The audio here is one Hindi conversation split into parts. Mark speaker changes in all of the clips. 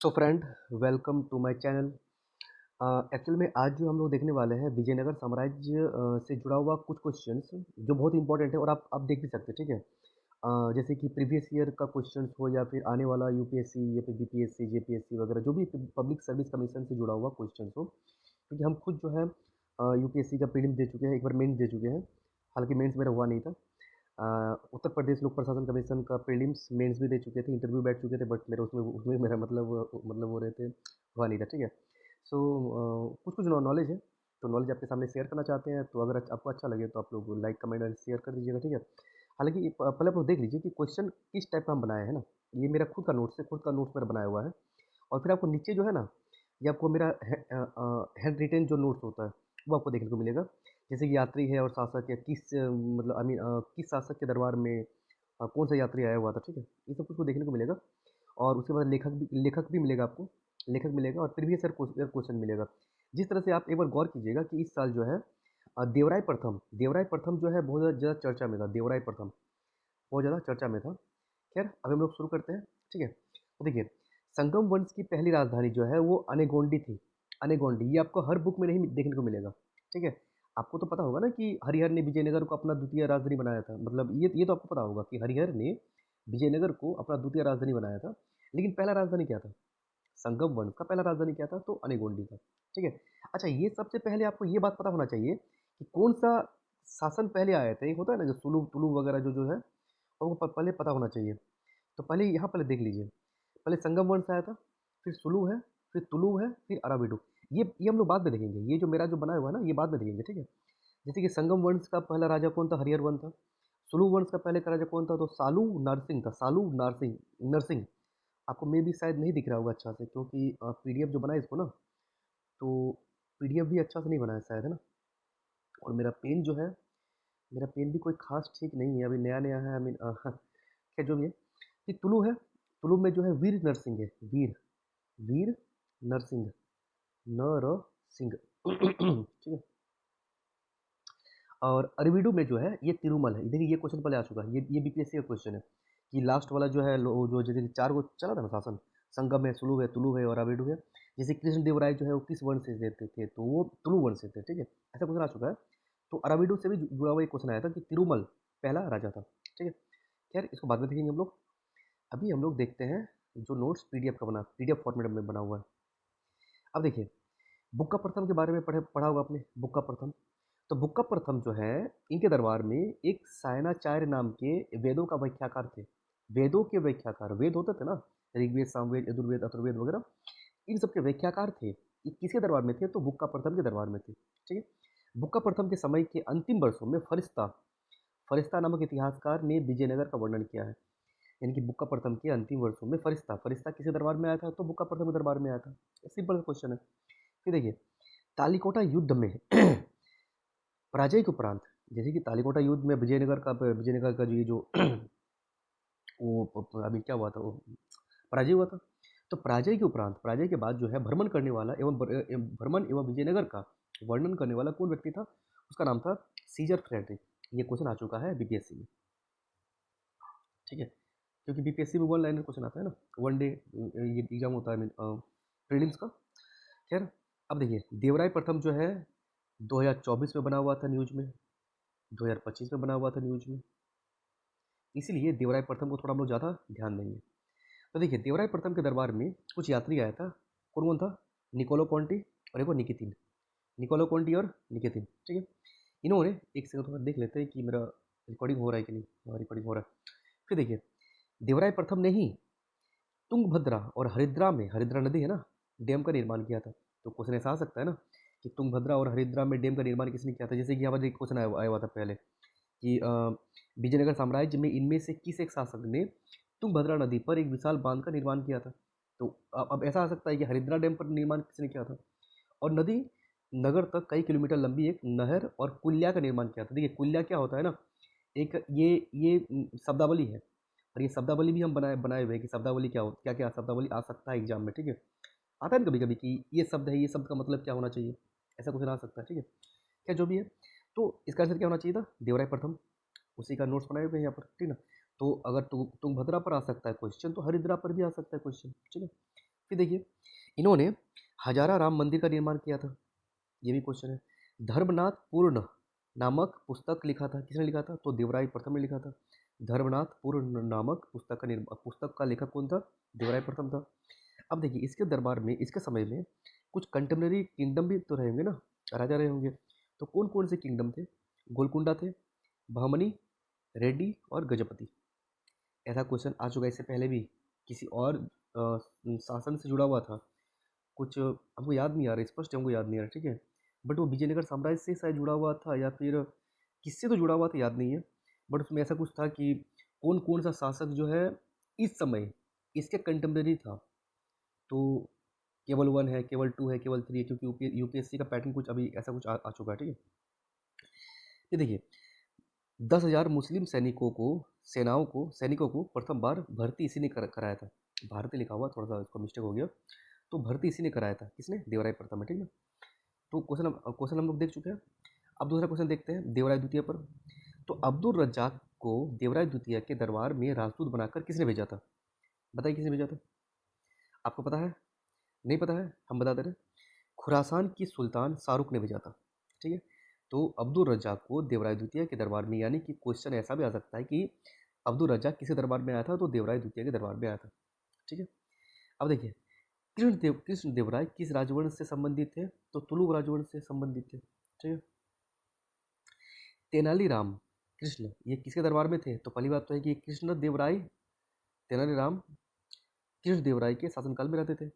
Speaker 1: So friend, welcome to my channel. Actual में आज जो हम लोग देखने वाले हैं विजयनगर साम्राज्य से जुड़ा हुआ कुछ क्वेश्चंस जो बहुत इंपॉर्टेंट है और आप देख भी सकते हैं, ठीक है। जैसे कि प्रीवियस ईयर का क्वेश्चंस हो या फिर आने वाला यूपीएससी या फिर बीपीएससी जेपीएससी वगैरह जो भी पब्लिक सर्विस कमीशन से जुड़ा हुआ क्वेश्चंस हो, क्योंकि हम खुद जो है यूपीएससी का प्रीलिम्स दे चुके हैं, एक बार मेंस दे चुके हैं। हालांकि मेंस मेरा हुआ नहीं था। उत्तर प्रदेश लोक प्रशासन कमीशन का प्रीलिम्स मेंस भी दे चुके थे, इंटरव्यू बैठ चुके थे, बट मेरे उसमें उसमें मेरा मतलब वो रहे थे, हुआ नहीं था, ठीक है। सो कुछ कुछ नॉलेज है, तो नॉलेज आपके सामने शेयर करना चाहते हैं, तो अगर आपको अच्छा लगे तो आप लोग लाइक कमेंट एंड शेयर कर दीजिएगा, ठीक है। हालांकि पहले आप लोग देख लीजिए कि क्वेश्चन किस टाइप का हम बनाए हैं ना। ये मेरा खुद का नोट्स है, खुद का नोट्स मेरा बनाया हुआ है। और फिर आपको नीचे जो है ना, ये आपको मेरा हैंड रिटेन जो नोट्स होता है वो आपको देखने को मिलेगा। जैसे कि यात्री है और शासक है, किस मतलब आई मीन किस शासक के दरबार में कौन सा यात्री आया हुआ था, ठीक है। ये सब कुछ को देखने को मिलेगा। और उसके बाद लेखक भी मिलेगा आपको। लेखक मिलेगा और प्रीवियस ईयर क्वेश्चन मिलेगा। जिस तरह से आप एक बार गौर कीजिएगा कि इस साल जो है देवराय प्रथम जो है बहुत ज़्यादा चर्चा में था। देवराय प्रथम बहुत ज़्यादा चर्चा में था। खैर, अब हम लोग शुरू करते हैं, ठीक है। तो देखिए, संगम वंश की पहली राजधानी जो है वो अनेगोंडी थी। अनेगोंडी, ये आपको हर बुक में नहीं देखने को मिलेगा, ठीक है। आपको तो पता होगा ना कि हरिहर ने विजयनगर को अपना द्वितीय राजधानी बनाया था, मतलब ये तो आपको पता होगा कि हरिहर ने विजयनगर को अपना द्वितीय राजधानी बनाया था। लेकिन पहला राजधानी क्या था? संगम वंश का पहला राजधानी क्या था? तो अनेगोंडी था, ठीक है। अच्छा, ये सबसे पहले आपको ये बात पता होना चाहिए कि कौन सा शासन पहले आया था। एक होता है ना जो सुलू तुलू वगैरह जो है, और वो पहले पता होना चाहिए। तो पहले यहाँ पहले देख लीजिए। पहले संगम वंश आया था, फिर सुलू है, फिर तुलु है, फिर अराविडु। ये हम लोग बाद में देखेंगे। ये जो मेरा जो बनाया हुआ है ना, ये बाद में देखेंगे, ठीक है। जैसे कि संगम वंश का पहला राजा कौन था? हरिहर वन था। सुलु वंश का पहले का राजा कौन था? तो सालू नरसिंह था। सालू नरसिंह नरसिंह आपको मे भी शायद नहीं दिख रहा होगा अच्छा से, क्योंकि पीडीएफ जो बनाया इसको ना, तो पीडीएफ भी अच्छा से नहीं बनाया शायद, है ना। और मेरा पेन जो है, मेरा पेन भी कोई खास ठीक नहीं है, अभी नया नया है, आई मीन खैर जो भी है। कि तुलु है, तुलु में जो है वीर नरसिंह है। वीर वीर नरसिंह, नर सिंह ठीक है। और अरविडु में जो है ये तिरुमल है। देखिए, ये क्वेश्चन पहले आ चुका है, ये बीपीएससी का क्वेश्चन है कि लास्ट वाला जो है जो जैसे कि चार को चला था ना शासन, संगम है, सुलु है, तुलु है और अरविडु है। जैसे कृष्णदेवराय जो है वो किस वंश से थे? तो वो तुलु वंश से थे, ठीक है। ऐसा क्वेश्चन आ चुका है। तो अरविडु से भी जुड़ा हुआ एक क्वेश्चन आया था कि तिरुमल पहला राजा था, ठीक है। खैर, इसको बाद में देखेंगे हम लोग। अभी हम लोग देखते हैं जो नोट्स पीडीएफ का बना, पीडीएफ फॉर्मेट में बना हुआ है। अब देखिए, बुक्का प्रथम के बारे में पढ़ा होगा आपने, बुक्का प्रथम। तो बुक्का प्रथम जो है, इनके दरबार में एक सायनाचार्य नाम के वेदों का व्याख्याकार थे। वेदों के व्याख्याकार, वेद होते थे ना, ऋग्वेद, सामवेद, यजुर्वेद, अथर्ववेद वगैरह, इन सब के व्याख्याकार थे। ये किसके दरबार में थे? तो बुक्का प्रथम के दरबार में थे, ठीक है। बुक्का प्रथम के समय के अंतिम वर्षों में फरिश्ता फरिश्ता नामक इतिहासकार ने विजयनगर का वर्णन किया है। यानी कि बुक्का प्रथम के अंतिम वर्षों में फरिश्ता फरिश्ता किसके दरबार में आया था? तो बुक्का प्रथम के दरबार में आया था। सिंपल क्वेश्चन है। फिर देखिए, तालिकोटा युद्ध में पराजय के उपरांत, जैसे कि तालिकोटा युद्ध में विजयनगर का जो ये जो वो अभी क्या हुआ था, वो पराजय हुआ था। तो पराजय के उपरांत, पराजय के बाद जो है भ्रमण करने वाला भ्रमण एवं विजयनगर का वर्णन करने वाला कौन व्यक्ति था? उसका नाम था सीजर फ्रेडरिक। ये क्वेश्चन आ चुका है बीपीएससी में, ठीक है। क्योंकि बीपीएससी में वन लाइनर क्वेश्चन आता है ना, वन डे ये एग्जाम होता है प्रीलिम्स का। खैर, अब देखिए, देवराय प्रथम जो है 2024 में बना हुआ था न्यूज में, 2025 में बना हुआ था न्यूज में। इसीलिए देवराय प्रथम को थोड़ा हम लोग ज़्यादा ध्यान देंगे। तो देखिए, देवराय प्रथम के दरबार में कुछ यात्री आया था। कौन कौन था? निकोलो कॉन्टी और एक और निकितिन। निकोलो कॉन्टी और निकितिन, ठीक है। इन्होंने, एक सेकंड थोड़ा देख लेते हैं कि मेरा रिकॉर्डिंग हो रहा है कि नहीं। हाँ, रिकॉर्डिंग हो रहा है। फिर देखिए, देवराय प्रथम ने ही तुंगभद्रा और हरिद्रा में, हरिद्रा नदी है ना, डैम का निर्माण किया था। तो क्वेश्चन ऐसा आ सकता है ना कि तुंगभद्रा और हरिद्रा में डैम का निर्माण किसने किया था? जैसे कि यहाँ पर एक क्वेश्चन आया हुआ था पहले कि विजयनगर साम्राज्य में इनमें से किस एक शासक ने तुंगभद्रा नदी पर एक विशाल बांध का निर्माण किया था? तो अब ऐसा आ सकता है कि हरिद्रा डैम पर निर्माण किसने किया था। और नदी नगर तक कई किलोमीटर लंबी एक नहर और कुल्या का निर्माण किया था। देखिए, कुल्या क्या होता है ना, एक ये शब्दावली है। और ये शब्दावली भी हम बनाए हुए हैं कि शब्दावली क्या क्या शब्दावली आ सकता है एग्जाम में, ठीक है। आता है ना कभी कभी कि ये शब्द है, ये शब्द का मतलब क्या होना चाहिए, ऐसा कुछ आ सकता है, ठीक है। क्या जो भी है, तो इसका आंसर क्या होना चाहिए था? देवराय प्रथम। उसी का नोट्स बनाए हुए हैं यहाँ पर, ठीक है ना। तो अगर तुंगभद्रा पर आ सकता है क्वेश्चन, तो हरिद्रा पर भी आ सकता है क्वेश्चन, ठीक है। फिर देखिए, इन्होंने हजारा राम मंदिर का निर्माण किया था, ये भी क्वेश्चन है। धर्मनाथ पूर्ण नामक पुस्तक लिखा था, किसने लिखा था? तो देवराय प्रथम ने लिखा था। धर्मनाथ पूर्ण नामक पुस्तक का लेखक कौन था? देवराय प्रथम था। अब देखिए, इसके दरबार में, इसके समय में कुछ कंटेम्प्रेरी किंगडम भी तो रहे होंगे ना, राजा रहे होंगे। तो कौन कौन से किंगडम थे? गोलकुंडा थे, बहमनी, रेड्डी और गजपति। ऐसा क्वेश्चन आ चुका है इससे पहले भी, किसी और शासन से जुड़ा हुआ था। कुछ हमको याद नहीं आ रहा, स्पष्ट हमको याद नहीं आ रहा, ठीक है। बट वो विजयनगर साम्राज्य से शायद जुड़ा हुआ था, या फिर किससे तो जुड़ा हुआ था, याद नहीं है। बट उसमें ऐसा कुछ था कि कौन कौन सा शासक जो है इस समय इसके कंटेम्प्रेरी था। तो केवल 1 है, केवल 2 है, केवल 3 है, क्योंकि यूपीएससी का पैटर्न कुछ अभी ऐसा कुछ आ चुका है, ठीक है। ये देखिए, 10,000 मुस्लिम सैनिकों को प्रथम बार भर्ती इसी ने कराया था। भारतीय लिखा हुआ, थोड़ा सा इसको मिस्टेक हो गया। तो भर्ती इसी ने कराया था, किसने? देवराय प्रथम है, ठीक है। तो क्वेश्चन हम लोग देख चुके हैं। अब दूसरा क्वेश्चन देखते हैं देवराय द्वितीय पर। तो अब्दुल रज्जाक को देवराय द्वितीय के दरबार में राजदूत बनाकर किसने भेजा था? बताइए, किसने भेजा था? आपको पता है? नहीं पता है? हम बता दे रहे हैं। खुरासान की सुल्तान शाहरुख ने भेजा था, ठीक है। तो अब्दुल रज्जाक को देवराय द्वितीय के दरबार में, यानी कि क्वेश्चन ऐसा भी आ सकता है कि अब्दुल रज्जाक किसी दरबार में आया था? तो देवराय द्वितीय के दरबार में आया था, ठीक है। अब देखिए, कृष्ण देवराय किस राजवंश से संबंधित थे? तो तुलुक राजवंश से संबंधित थे, ठीक है। तेनालीराम कृष्ण, ये किसके दरबार में थे? तो पहली बात तो है कि कृष्ण देवराय, तेनालीराम कृष्ण देवराय के शासनकाल में रहते थे।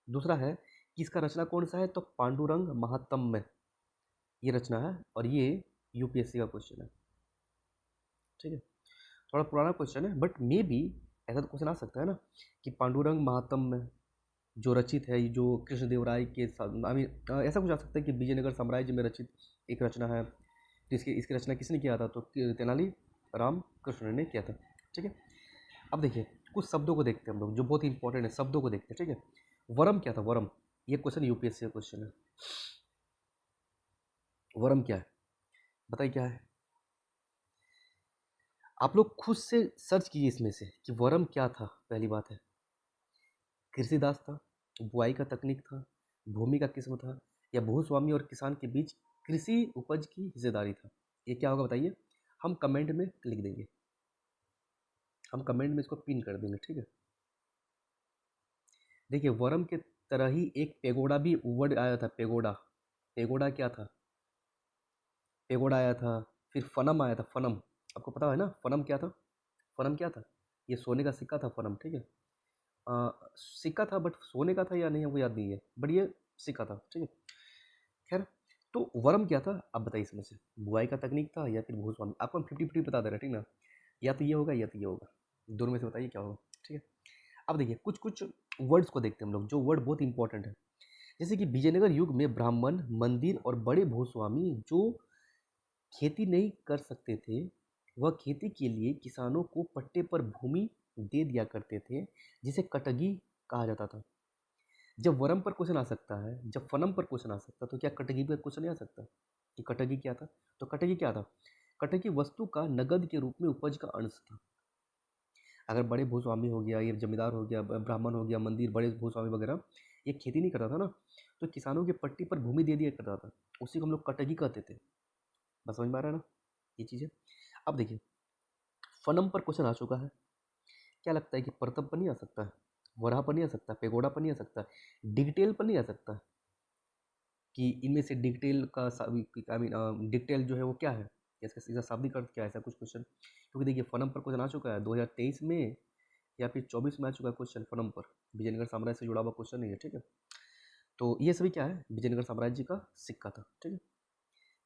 Speaker 1: दूसरा है कि इसका रचना कौन सा है? तो पांडुरंग महात्म्य ये रचना है, और ये यूपीएससी का क्वेश्चन है, ठीक है। थोड़ा पुराना क्वेश्चन है, बट मे बी ऐसा तो क्वेश्चन आ सकता है ना कि पांडुरंग महात्म्य जो रचित है, जो कृष्णदेवराय के साथ, ऐसा कुछ आ सकता है कि विजयनगर साम्राज्य में रचित एक रचना है। तो इसकी रचना किसने किया था? तो तेनाली राम कृष्ण ने किया था, ठीक है। अब देखिए, कुछ शब्दों को देखते हैं हम लोग, जो बहुत ही इंपॉर्टेंट है। शब्दों को देखते हैं, ठीक है। वरम क्या था? वरम, ये क्वेश्चन यूपीएससी का क्वेश्चन है। वरम क्या है? बताइए क्या है? आप लोग खुद से सर्च कीजिए इसमें से कि वरम क्या था। पहली बात है, कृषिदास था, बुआई का तकनीक था, भूमि का किस्म था, या भूस्वामी और किसान के बीच कृषि उपज की हिस्सेदारी था। ये क्या होगा बताइए? हम कमेंट में लिख देंगे, हम कमेंट में इसको पिन कर देंगे, ठीक है। देखिए, वरम के तरह ही एक पेगोडा भी वर्ड आया था। पेगोडा, पेगोडा क्या था? पेगोडा आया था। फिर फनम आया था, फनम। आपको पता है ना फनम क्या था? फनम क्या था? ये सोने का सिक्का था, फनम, ठीक है। सिक्का था, बट सोने का था या नहीं हमको याद नहीं है, बट ये सिक्का था, ठीक है। खैर, तो वर्म क्या था आप बताइए इसमें से? बुआई का तकनीक था या फिर भूस्वामी? आपको हम 50-50 बता दे रहे हैं, ठीक ना। या तो ये होगा या तो ये होगा, दोनों में से बताइए क्या होगा, ठीक है। अब देखिए, कुछ कुछ वर्ड्स को देखते हैं हम लोग, जो वर्ड बहुत इंपॉर्टेंट है। जैसे कि विजयनगर युग में ब्राह्मण, मंदिर और बड़े भूस्वामी जो खेती नहीं कर सकते थे, वह खेती के लिए किसानों को पट्टे पर भूमि दे दिया करते थे, जिसे कटगी कहा जाता था। जब वरम पर क्वेश्चन आ सकता है, जब फनम पर क्वेश्चन आ सकता है, तो क्या कटगी पर क्वेश्चन नहीं आ सकता कि कटगी क्या था? तो कटगी क्या था? कटगी वस्तु का नगद के रूप में उपज का अंश था। अगर बड़े भूस्वामी हो गया, ये जमींदार हो गया, ब्राह्मण हो गया, मंदिर, बड़े भूस्वामी वगैरह, ये खेती नहीं करता था ना, तो किसानों के पट्टी पर भूमि दे दिया करता था, उसी को हम लोग कटगी कहते थे। बस समझ में आ रहा है ना ये चीज़ें? अब देखिए, फनम पर क्वेश्चन आ चुका है। क्या लगता है कि प्रथम पर नहीं आ सकता है? वराह पर नहीं आ सकता? पेगोडा पर नहीं आ सकता? डिगटेल पर नहीं आ सकता कि इनमें से डिगटेल का आई मीन डिगटेल जो है वो क्या है, इसका सीधा शाब्दिक अर्थ क्या है? ऐसा कुछ क्वेश्चन, क्योंकि देखिए फनम पर क्वेश्चन आ चुका है 2023 में, या फिर 24 में आ चुका है क्वेश्चन फनम पर। विजयनगर साम्राज्य से जुड़ा हुआ क्वेश्चन नहीं है, ठीक है। तो ये सभी क्या है? विजयनगर साम्राज्य का सिक्का था, ठीक है।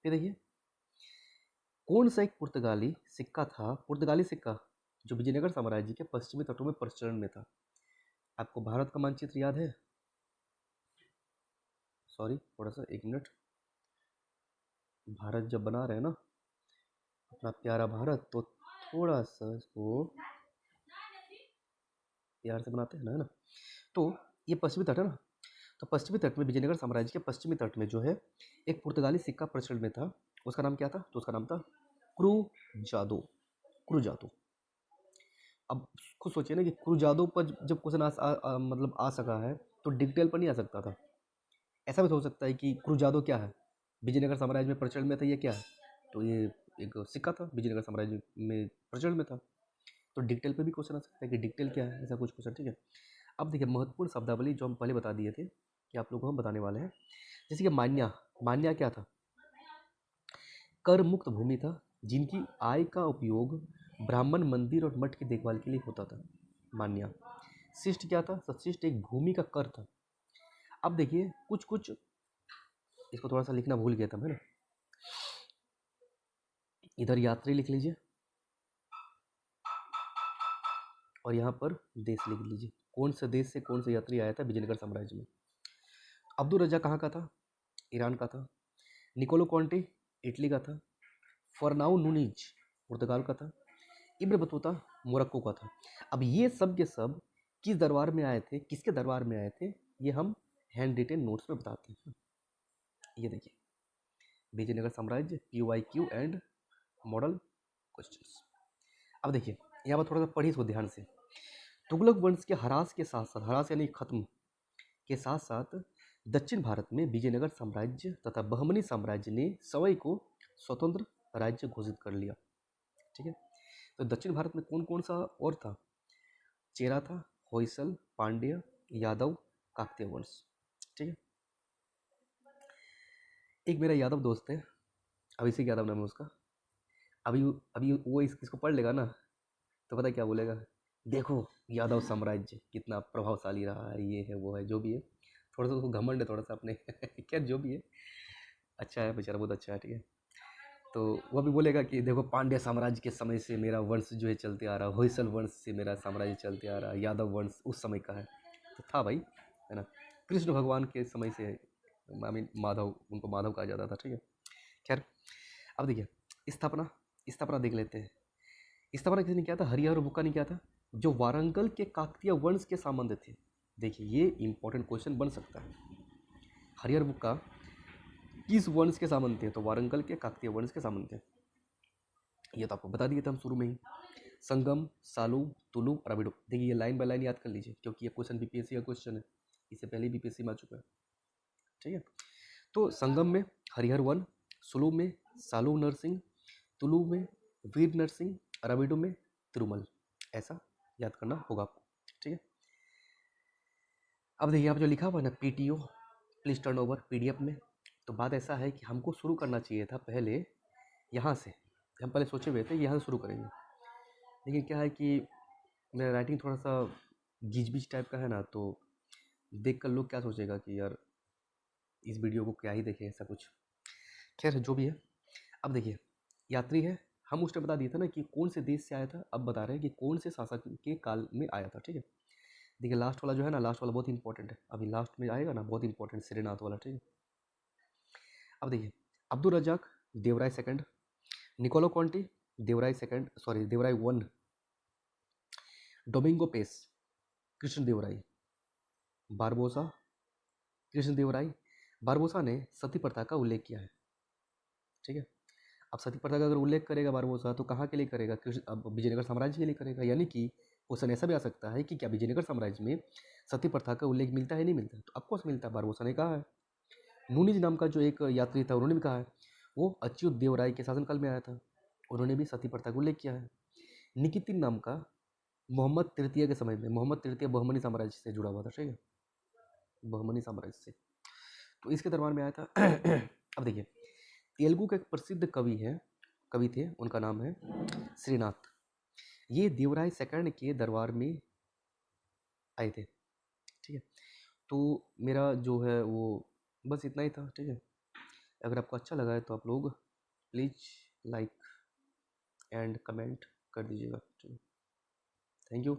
Speaker 1: फिर देखिए, कौन सा एक पुर्तगाली सिक्का जो विजयनगर साम्राज्य के पश्चिमी तटों में प्रचलन में था? आपको भारत का मानचित्र याद है? सॉरी, थोड़ा सा 1 मिनट। भारत जब बना रहे हैं ना, अपना प्यारा भारत, तो थोड़ा सा इसको प्यार से बनाते हैं ना, है ना। तो ये पश्चिमी तट है ना, तो पश्चिमी तट में, विजयनगर साम्राज्य के पश्चिमी तट में जो है एक पुर्तगाली सिक्का प्रचलन में था। उसका नाम क्या था? तो उसका नाम था क्रूजादो। क्रूजादो। अब खुद सोचिए ना कि क्रूजादो पर जब क्वेश्चन मतलब आ सका है, तो डिटेल पर नहीं आ सकता था। ऐसा भी तो हो सकता है कि क्रुजादो क्या है, विजयनगर साम्राज्य में प्रचलन में था, ये क्या है, तो ये एक सिक्का था, विजयनगर साम्राज्य में प्रचलन में था। तो डिटेल पे भी क्वेश्चन आ सकता है कि डिटेल क्या है, ऐसा कुछ क्वेश्चन। ठीक है, अब देखिए महत्वपूर्ण शब्दावली जो हम पहले बता दिए थे कि आप लोगों को हम बताने वाले हैं। जैसे कि मान्या, मान्या क्या था, कर मुक्त भूमि था जिनकी आय का उपयोग ब्राह्मण मंदिर और मठ की देखभाल के लिए होता था, मान्या। शिष्ट क्या था, शिष्ट एक भूमि का कर था। अब देखिए कुछ कुछ, इसको थोड़ा सा लिखना भूल गया था मैं ना, इधर यात्री लिख लीजिए और यहाँ पर देश लिख लीजिए, कौन से देश से कौन सा यात्री आया था विजयनगर साम्राज्य में। अब्दुल रजा कहाँ का था, ईरान का था। निकोलो कॉन्टे इटली का था। फरनाओ नूनीज पुर्तगाल का था। इब्न बतूता मोरक्को का था। अब ये सब के सब किस दरबार में आए थे, किसके दरबार में आए थे, ये हम हैंड रिटेन नोट्स में बताते हैं। ये देखिए विजयनगर साम्राज्य, PYQ एंड मॉडल क्वेश्चंस। अब देखिए यहाँ पर थोड़ा सा पढ़िए इसको ध्यान से। तुगलक वंश के ह्रास के साथ साथ, ह्रास यानी खत्म के साथ साथ, दक्षिण भारत में विजयनगर साम्राज्य तथा बहमनी साम्राज्य ने सवई को स्वतंत्र राज्य घोषित कर लिया। ठीक है, तो दक्षिण भारत में कौन कौन सा और था, चेरा था, होयसल, पांड्य, यादव, काकतीय वंश। ठीक है, एक मेरा यादव दोस्त है, अभिषेक यादव नाम है उसका। अभी अभी वो इसको पढ़ लेगा ना तो पता है क्या बोलेगा, देखो यादव साम्राज्य कितना प्रभावशाली रहा है, ये है वो है जो भी है, थोड़ा सा उसको घमंड है थोड़ा सा अपने क्या जो भी है, अच्छा है बेचारा, बहुत अच्छा है। ठीक है, तो वह भी बोलेगा कि देखो पांड्य साम्राज्य के समय से मेरा वंश जो है चलते आ रहा है, होयसल वंश से मेरा साम्राज्य चलते आ रहा है, यादव वंश उस समय का है, तो था भाई, है ना। कृष्ण भगवान के समय से, आई मीन माधव, उनको माधव कहा जाता था। ठीक है, खैर अब देखिए स्थापना, स्थापना देख लेते हैं। स्थापना किसने किया था, हरिहर बुक्का ने किया था, जो वारंगल के काकतीय वंश के सामंत थे। देखिए ये इंपॉर्टेंट क्वेश्चन बन सकता है, हरिहर बुक्का किस वंश के सामंत थे, तो वारंगल के काकतीय वंश के सामंत थे। ये तो आपको बता दिए थे हम शुरू में ही। संगम, सालू, तुलु, राबिडो। देखिए ये लाइन बाय लाइन याद कर लीजिए क्योंकि ये क्वेश्चन BPSC का क्वेश्चन है, इससे पहले BPSC में आ चुका है। ठीक है, तो संगम में हरिहर वन, सुलू में सालू नरसिंह, तुलु में वीर नरसिंह, राबिडो में तिरुमल, ऐसा याद करना होगा आपको। ठीक है, अब देखिए यहाँ पर जो लिखा हुआ है ना PTO please turn over PDF में, तो बात ऐसा है कि हमको शुरू करना चाहिए था पहले यहाँ से। हम पहले सोचे हुए थे कि यहाँ से शुरू करेंगे, लेकिन क्या है कि मेरा राइटिंग थोड़ा सा गीच टाइप का है ना, तो देख कर लोग क्या सोचेगा कि यार इस वीडियो को क्या ही देखें, ऐसा कुछ। खैर जो भी है, अब देखिए यात्री है, हम उस टाइम बता दिए था ना कि कौन से देश से आया था, अब बता रहे हैं कि कौन से शासक के काल में आया था। ठीक है, देखिए लास्ट वाला जो है ना, लास्ट वाला बहुत इंपॉर्टेंट है, अभी लास्ट में आएगा ना, बहुत इंपॉर्टेंट, श्रीनाथ वाला। ठीक है, अब देखिए Abdul Razzaq Devaraya second, Niccolo Conti Devaraya second, sorry Devaraya one, Domingo Paes Krishna Devaraya, Barbosa Krishna Devaraya. Barbosa ने सती प्रथा का उल्लेख किया है। ठीक है, अब सती प्रथा का अगर उल्लेख करेगा बारबोसा तो कहाँ के लिए करेगा, कृष्ण, अब विजयनगर साम्राज्य के लिए करेगा, यानी कि क्वेश्चन ऐसा भी आ सकता है कि क्या विजयनगर साम्राज्य में सती प्रथा का उल्लेख मिलता है, नहीं मिलता है, तो ऑफकोर्स मिलता है, बारबोसा ने कहा है। नूनिज नाम का जो एक यात्री था उन्होंने भी कहा है, वो अच्युत देव राय के शासनकाल में आया था, उन्होंने भी सती प्रथा का उल्लेख किया है। निकितिन नाम का मोहम्मद तृतीय के समय में, मोहम्मद तृतीय बहमनी साम्राज्य से जुड़ा हुआ था। ठीक है, बहमनी साम्राज्य से, तो इसके दरबार में आया था। अब देखिए तेलुगु का एक प्रसिद्ध कवि है, कवि थे, उनका नाम है श्रीनाथ, ये देवराय सेकंड के दरबार में आए थे। ठीक है, तो मेरा जो है वो बस इतना ही था। ठीक है, अगर आपको अच्छा लगा है तो आप लोग प्लीज़ लाइक एंड कमेंट कर दीजिएगा। ठीक है, थैंक यू।